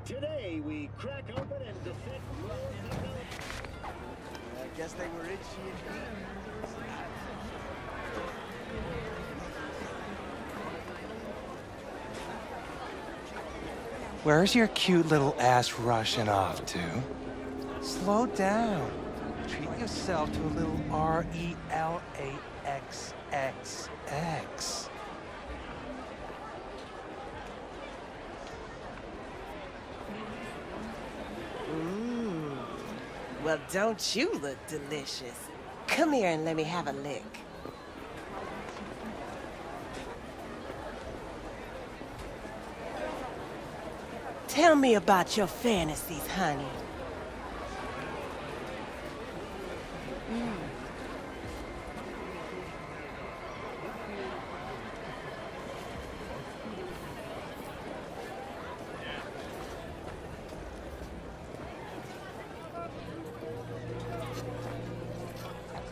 Today we crack open and defect more technology. I guess they were itchy and Where's your cute little ass rushing off to? Slow down. Treat yourself to a little RELAXXX. Well, don't you look delicious? Come here and let me have a lick. Tell me about your fantasies, honey.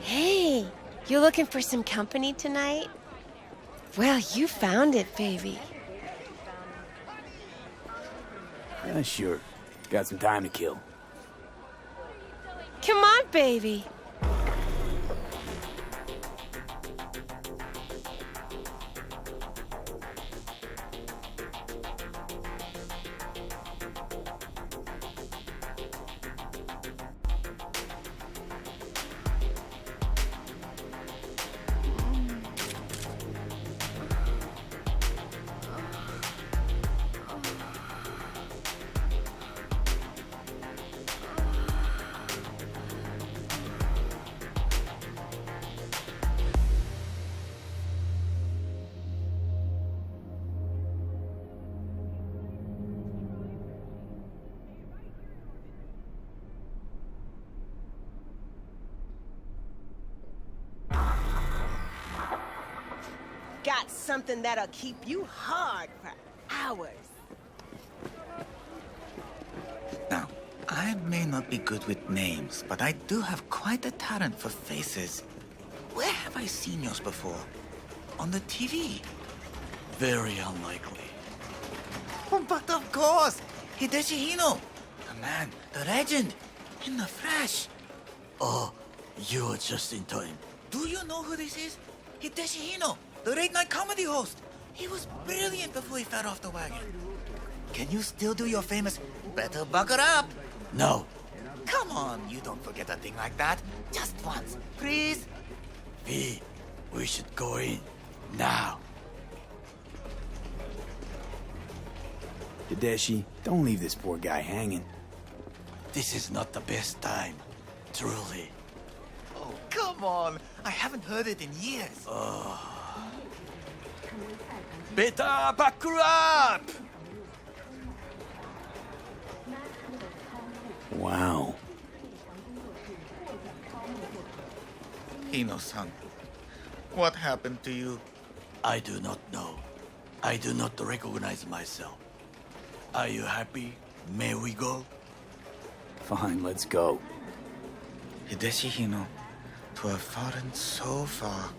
Hey, you looking for some company tonight? Well, you found it, baby. Yeah, sure. Got some time to kill. Come on, baby. Got something that'll keep you hard for hours. Now, I may not be good with names, but I do have quite a talent for faces. Where have I seen yours before? On the TV? Very unlikely. Oh, but of course! Hideshi Hino! The man, the legend, in the flesh. Oh, you are just in time. Do you know who this is? Hideshi Hino, the late-night comedy host. He was brilliant before he fell off the wagon. Can you still do your famous "better buckle up"? No. Come on, you don't forget a thing like that. Just once, please. V, we should go in now. Hideshi, don't leave this poor guy hanging. This is not the best time, truly. Oh, come on. I haven't heard it in years. Better buckle up! Wow. Hino-san, what happened to you? I do not know. I do not recognize myself. Are you happy? May we go? Fine, let's go. Hideshi Hino, to have fallen so far.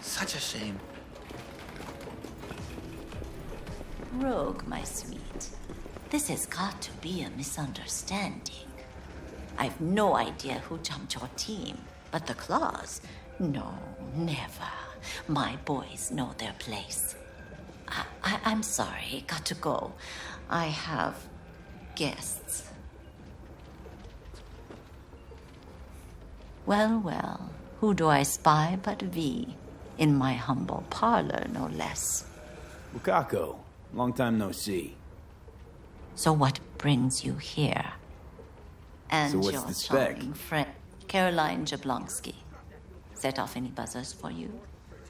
Such a shame. Rogue, my sweet. This has got to be a misunderstanding. I've no idea who jumped your team, but the Claws? No, never. My boys know their place. I'm sorry, got to go. I have guests. Well, well, who do I spy but V? In my humble parlor, no less. Bukako, long time no see. So what brings you here? And So what's your the spec? charming friend, Caroline Jablonski. Set off any buzzers for you?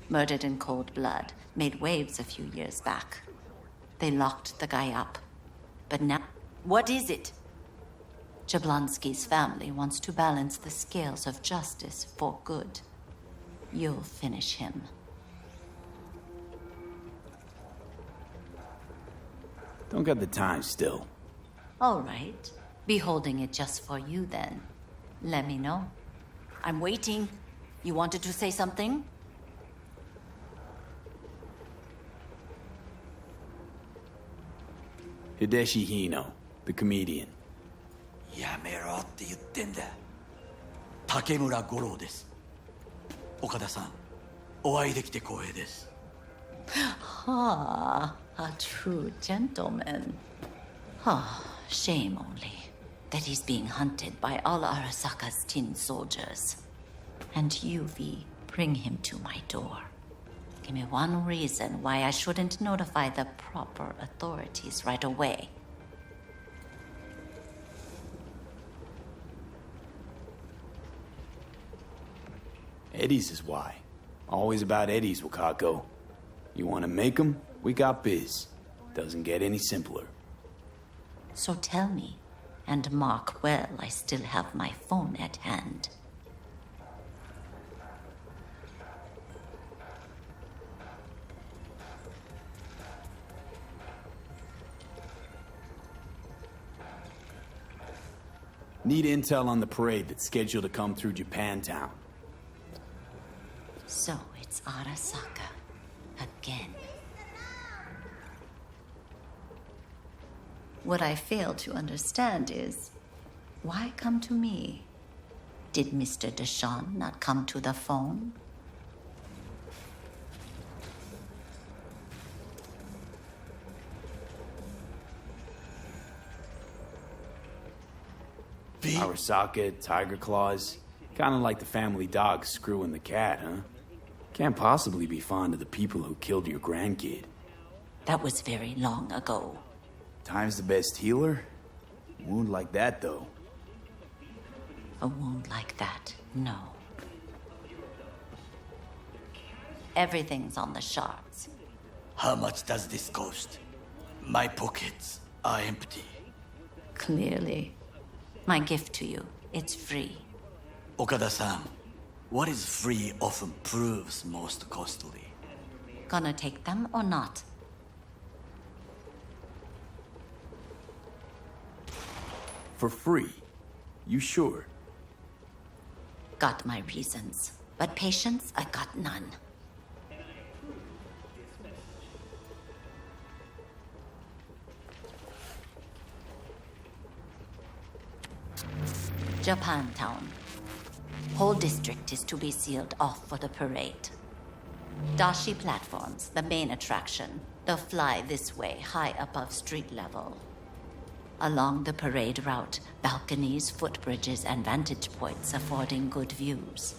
Murdered in cold blood, made waves a few years back. They locked the guy up. But now, what is it? Jablonski's family wants to balance the scales of justice for good. You'll finish him. Don't got the time still. All right. Be holding it just for you then. Let me know. I'm waiting. You wanted to say something? Hideshi Hino, the comedian. やめろって言ってんだ。竹村五郎です。岡田さん、お会いできて光栄です。Ah, a true gentleman. Ah, shame only that he's being hunted by all Arasaka's tin soldiers. And you, V, bring him to my door. Give me one reason why I shouldn't notify the proper authorities right away. Eddie's is why. Always about Eddie's, Wakako. You want to make 'em? We got biz. Doesn't get any simpler. So tell me, and mark well I still have my phone at hand. Need intel on the parade that's scheduled to come through Japantown. So it's Arasaka again. What I fail to understand is, why come to me? Did Mr. Deshawn not come to the phone? Arasaka, Tiger Claws. Kinda like the family dog screwing the cat, huh? Can't possibly be fond of the people who killed your grandkid. That was very long ago. Time's the best healer? Wound like that, though. A wound like that, no. Everything's on the shards. How much does this cost? My pockets are empty. Clearly. My gift to you, it's free. Okada-san, what is free often proves most costly. Gonna take them or not? For free? You sure? Got my reasons, but patience, I got none. Japantown. Whole district is to be sealed off for the parade. Dashi platforms, the main attraction. They'll fly this way, high above street level. Along the parade route, balconies, footbridges, and vantage points affording good views.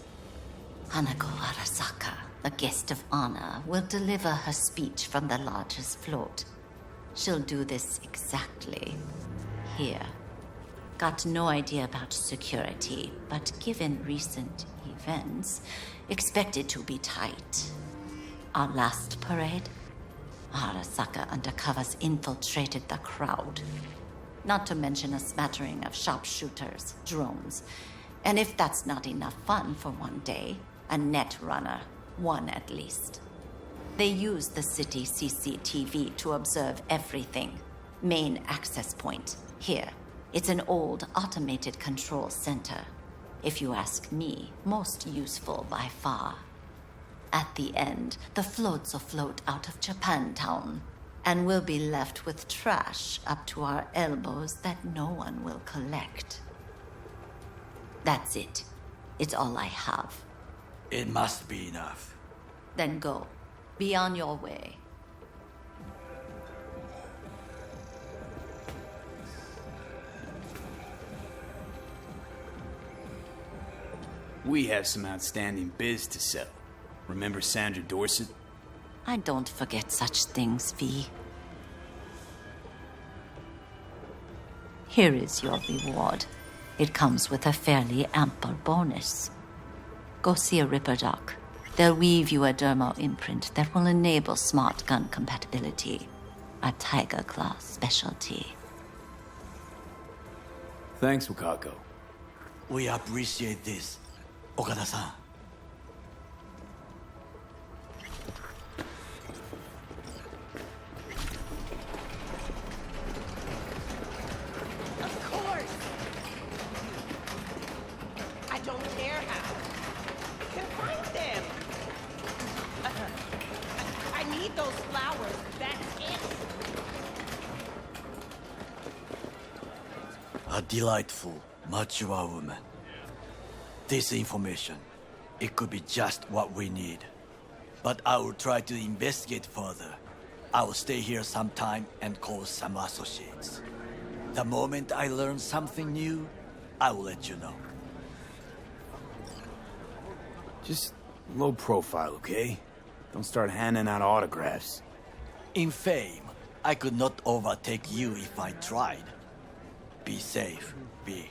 Hanako Arasaka, the guest of honor, will deliver her speech from the largest float. She'll do this exactly here. Got no idea about security, but given recent events, expect it to be tight. Our last parade, Arasaka undercovers infiltrated the crowd. Not to mention a smattering of sharpshooters, drones, and if that's not enough fun for one day, a net runner, one at least. They use the city CCTV to observe everything. Main access point, here. It's an old automated control center. If you ask me, most useful by far. At the end, the floats will float out of Japantown, and we'll be left with trash up to our elbows that no one will collect. That's it. It's all I have. It must be enough. Then go. Be on your way. We have some outstanding biz to sell. Remember Sandra Dorset? I don't forget such things, V. Here is your reward. It comes with a fairly ample bonus. Go see a Ripper doc. They'll weave you a dermal imprint that will enable smart gun compatibility. A Tiger Claw specialty. Thanks, Wakako. We appreciate this, Okada-san. Of course! I don't care how. I can find them! I need those flowers. That's it! A delightful, mature woman. This information, it could be just what we need. But I will try to investigate further. I will stay here some time and call some associates. The moment I learn something new, I will let you know. Just low profile, okay? Don't start handing out autographs. In fame, I could not overtake you if I tried. Be safe, B.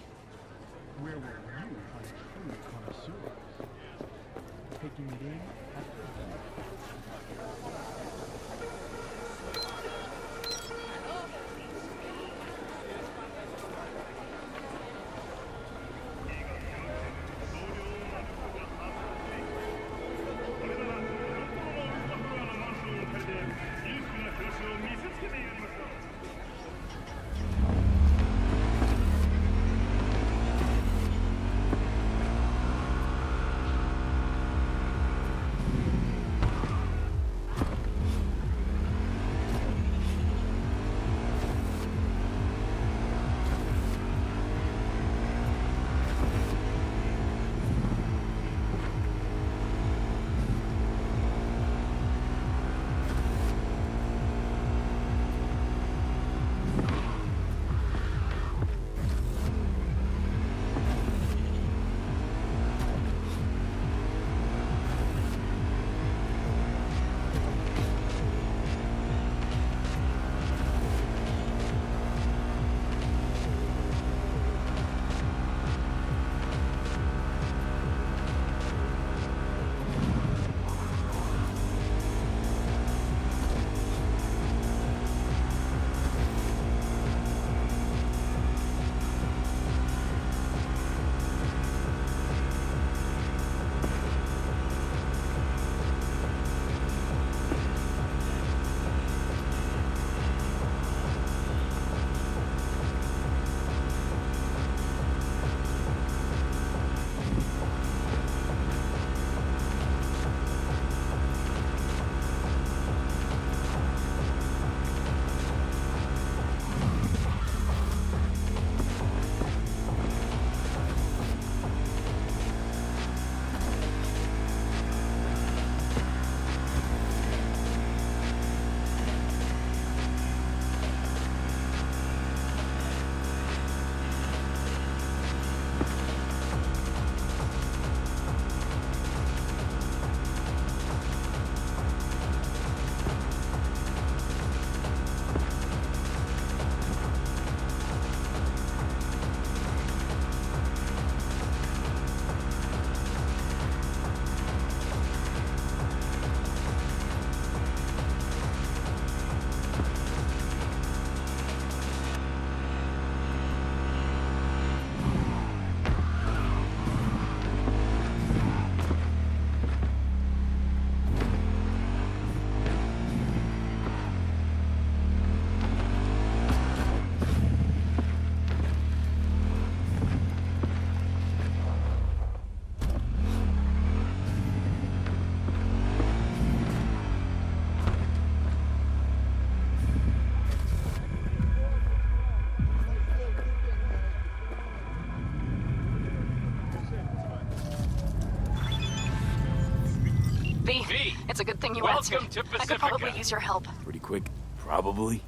V, it's a good thing you answered. Welcome to I could Pacifica. probably use your help. Pretty quick, probably.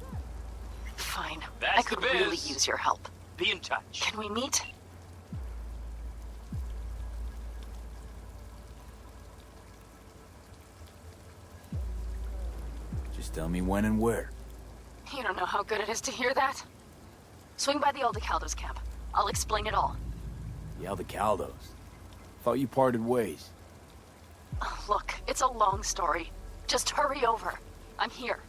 Fine. That's I could the biz. really use your help. Be in touch. Can we meet? Just tell me when and where. You don't know how good it is to hear that. Swing by the Aldecaldos camp. I'll explain it all. The Aldecaldos. Thought you parted ways. Oh, look, it's a long story. Just hurry over. I'm here.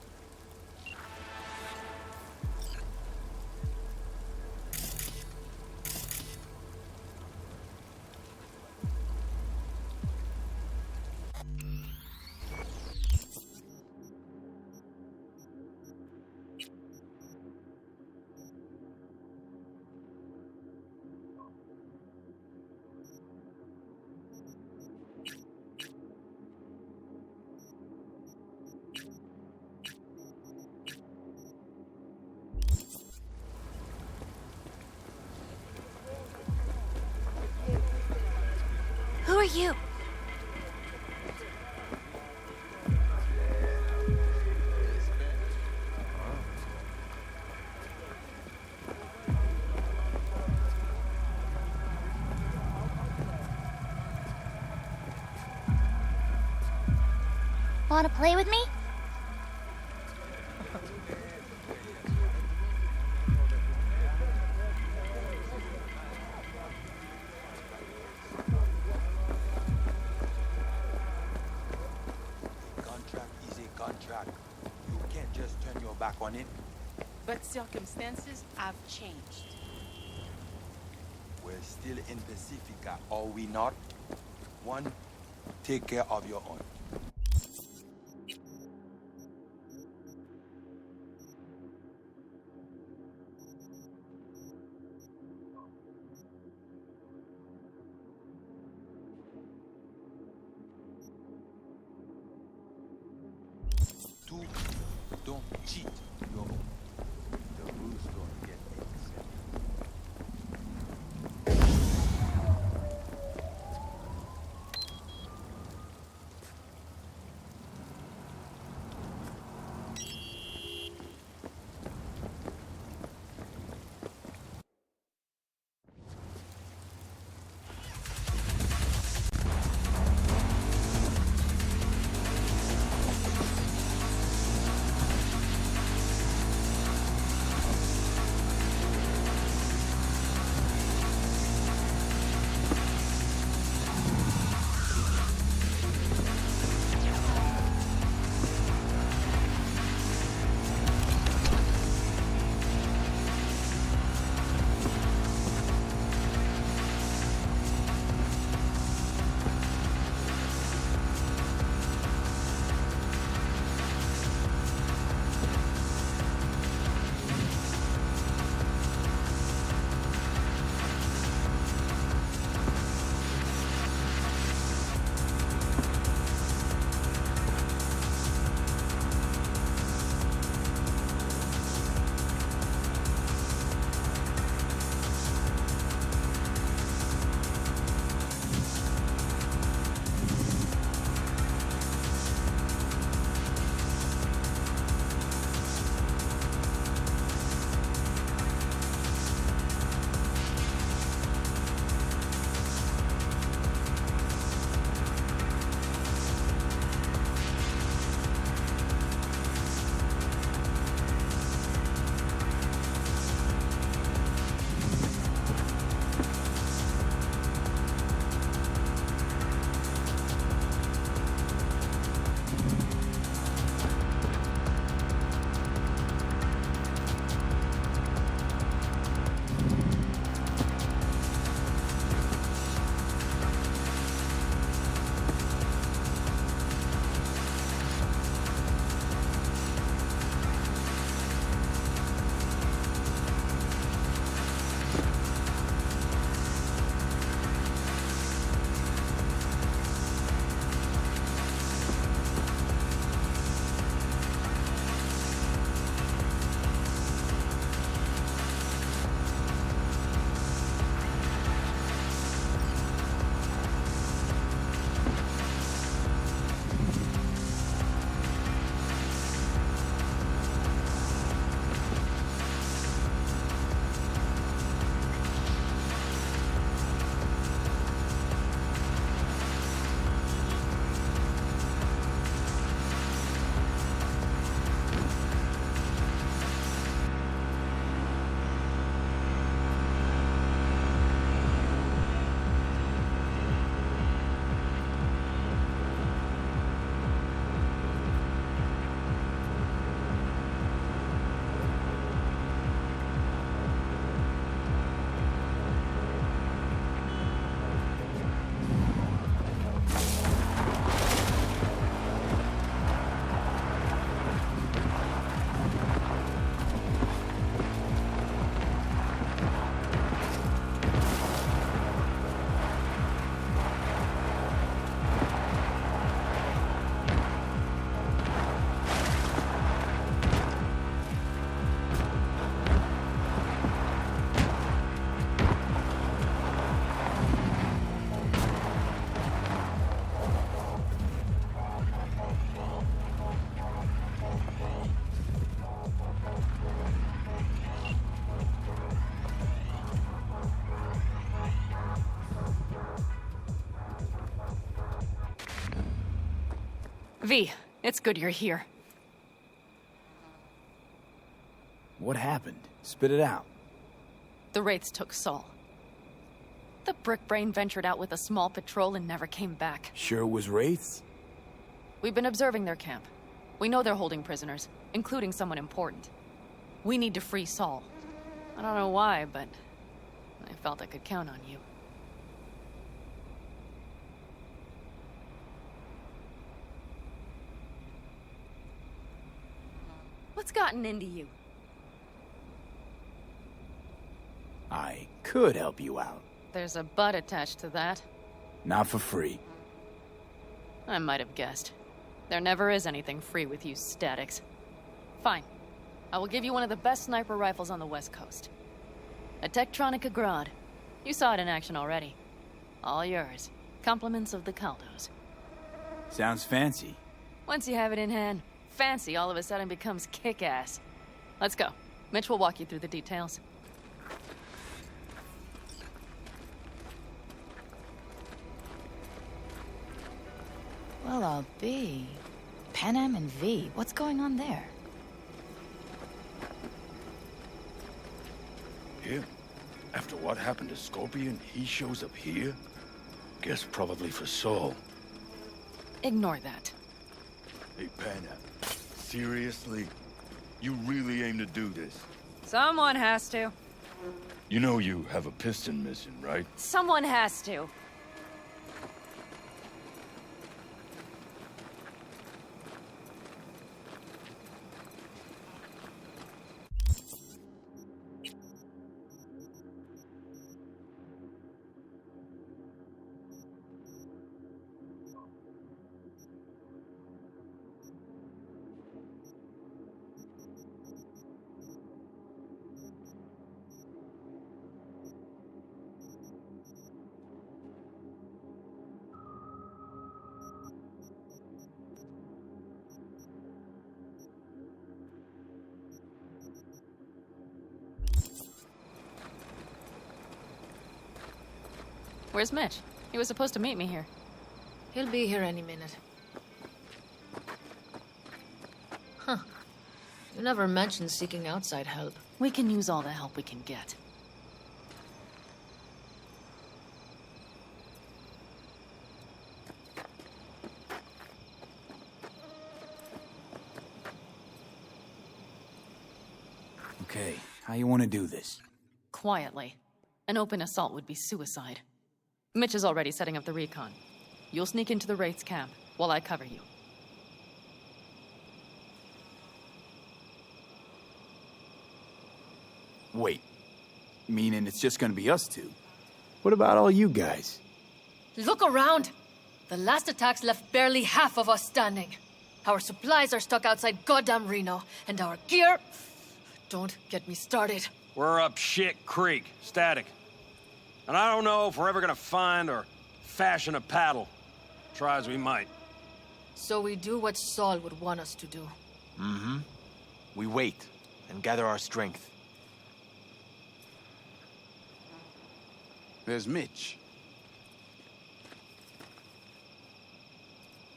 you? Want to play with me? Contract is a contract. You can't just turn your back on it. But circumstances have changed. We're still in Pacifica, are we not? One, take care of your own. Two, don't cheat your own. The rules don't get accepted. V, it's good you're here. What happened? Spit it out. The Wraiths took Saul. The Brickbrain ventured out with a small patrol and never came back. Sure it was Wraiths? We've been observing their camp. We know they're holding prisoners, including someone important. We need to free Saul. I don't know why, but I felt I could count on you. What's gotten into you? I could help you out. There's a but attached to that. Not for free. I might have guessed. There never is anything free with you statics. Fine. I will give you one of the best sniper rifles on the West Coast. A Tektronica Grad. You saw it in action already. All yours. Compliments of the Caldos. Sounds fancy. Once you have it in hand, fancy all of a sudden becomes kick-ass. Let's go. Mitch will walk you through the details. Well, I'll be. Panam and V, what's going on there? Here? After what happened to Scorpion, he shows up here? Guess probably for Saul. Ignore that. Hey, Panam. Seriously? You really aim to do this? Someone has to. You know you have a piston mission, right? Someone has to. Where's Mitch? He was supposed to meet me here. He'll be here any minute. Huh. You never mentioned seeking outside help. We can use all the help we can get. Okay, how you want to do this? Quietly. An open assault would be suicide. Mitch is already setting up the recon. You'll sneak into the Wraith's camp while I cover you. Wait. Meaning it's just gonna be us two? What about all you guys? Look around! The last attacks left barely half of us standing. Our supplies are stuck outside goddamn Reno, and our gear... Don't get me started. We're up shit creek, static. And I don't know if we're ever gonna find or fashion a paddle. Try as we might. So we do what Saul would want us to do. Mm-hmm. We wait and gather our strength. There's Mitch.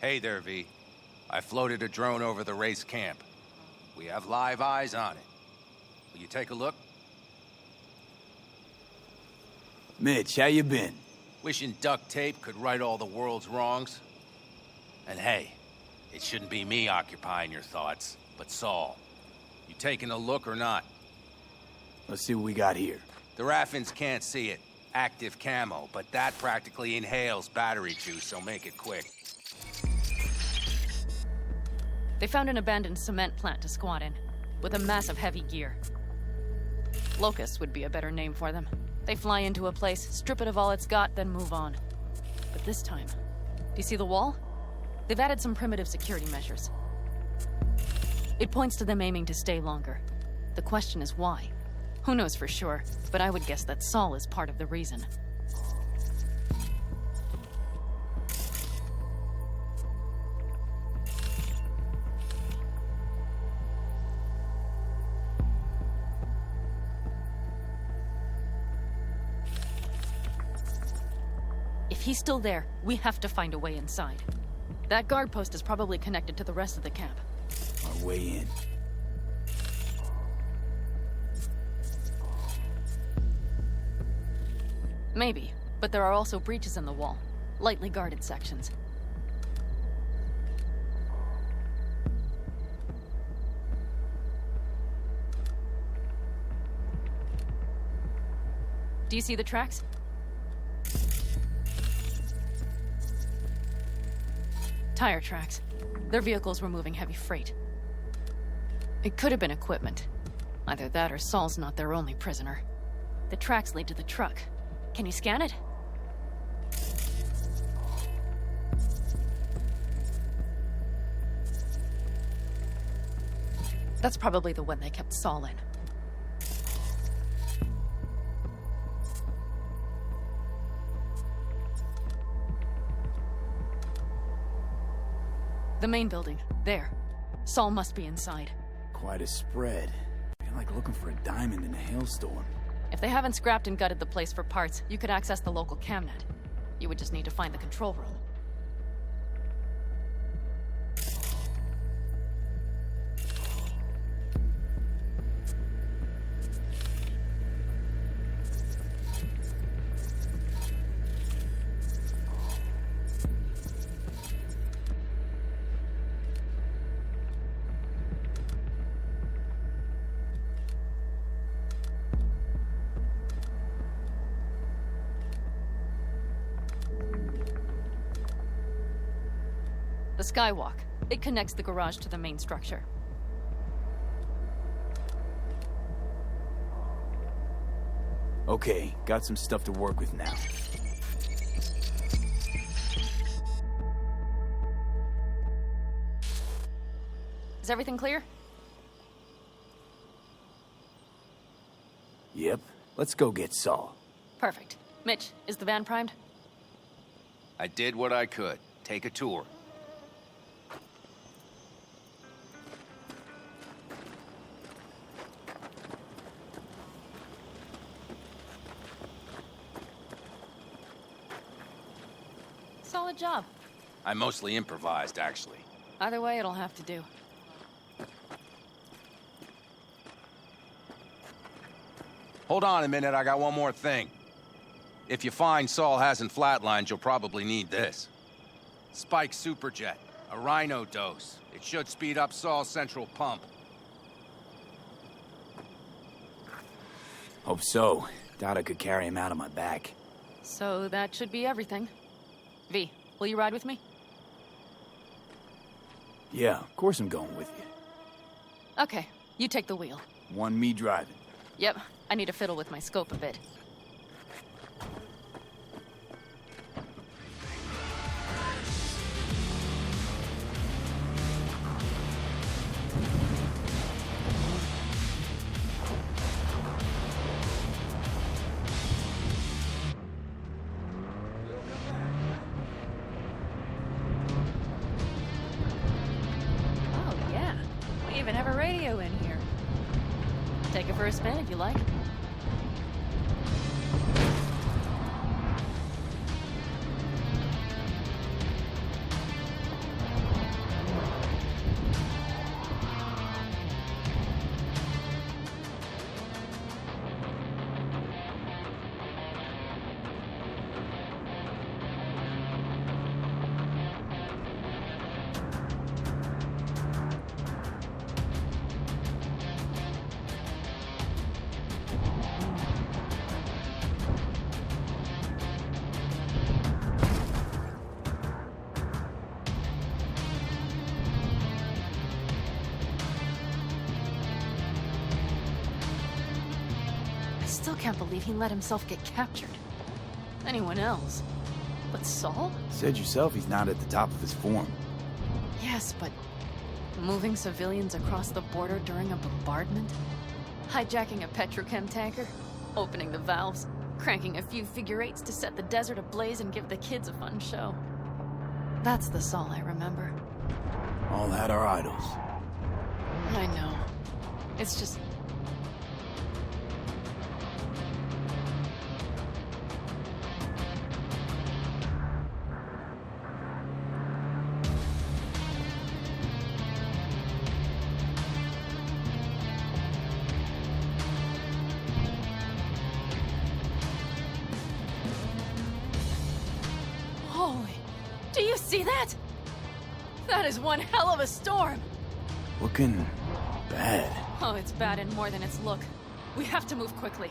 Hey there, V. I floated a drone over the race camp. We have live eyes on it. Will you take a look? Mitch, how you been? Wishing duct tape could right all the world's wrongs. And hey, it shouldn't be me occupying your thoughts, but Saul. You taking a look or not? Let's see what we got here. The Raffins can't see it. Active camo, but that practically inhales battery juice, so make it quick. They found an abandoned cement plant to squat in, with a massive heavy gear. Locusts would be a better name for them. They fly into a place, strip it of all it's got, then move on. But this time, do you see the wall? They've added some primitive security measures. It points to them aiming to stay longer. The question is why? Who knows for sure, but I would guess that Saul is part of the reason. If he's still there, we have to find a way inside. That guard post is probably connected to the rest of the camp. Our way in. Maybe, but there are also breaches in the wall. Lightly guarded sections. Do you see the tracks? Tire tracks. Their vehicles were moving heavy freight. It could have been equipment. Either that or Saul's not their only prisoner. The tracks lead to the truck. Can you scan it? That's probably the one they kept Saul in. The main building. There. Saul must be inside. Quite a spread. Feel like looking for a diamond in a hailstorm. If they haven't scrapped and gutted the place for parts, you could access the local camnet. You would just need to find the control room. The skywalk. It connects the garage to the main structure. Okay, got some stuff to work with now. Is everything clear? Yep. Let's go get Saul. Perfect. Mitch, is the van primed? I did what I could. Take a tour. Solid job. I mostly improvised, actually. Either way, it'll have to do. Hold on a minute, I got one more thing. If you find Saul hasn't flatlined, you'll probably need this. Spike Superjet, a rhino dose. It should speed up Saul's central pump. Hope so. Doubt I could carry him out on my back. So that should be everything. V, will you ride with me? Yeah, of course I'm going with you. Okay, you take the wheel. Want me driving? Yep, I need to fiddle with my scope a bit. Even have a radio in here. Take it for a spin if you like. Still can't believe he let himself get captured. Anyone else? But Saul? Said yourself he's not at the top of his form. Yes, but moving civilians across the border during a bombardment? Hijacking a petrochem tanker? Opening the valves? Cranking a few figure-eights to set the desert ablaze and give the kids a fun show. That's the Saul I remember. All had our idols. I know. It's just... That is one hell of a storm! Looking bad. Oh, it's bad and more than its look. We have to move quickly.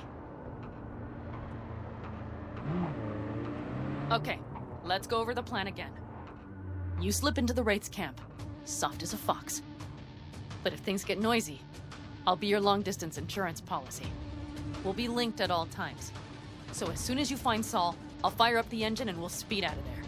Okay, let's go over the plan again. You slip into the Wraith's camp, soft as a fox. But if things get noisy, I'll be your long-distance insurance policy. We'll be linked at all times. So as soon as you find Saul, I'll fire up the engine and we'll speed out of there.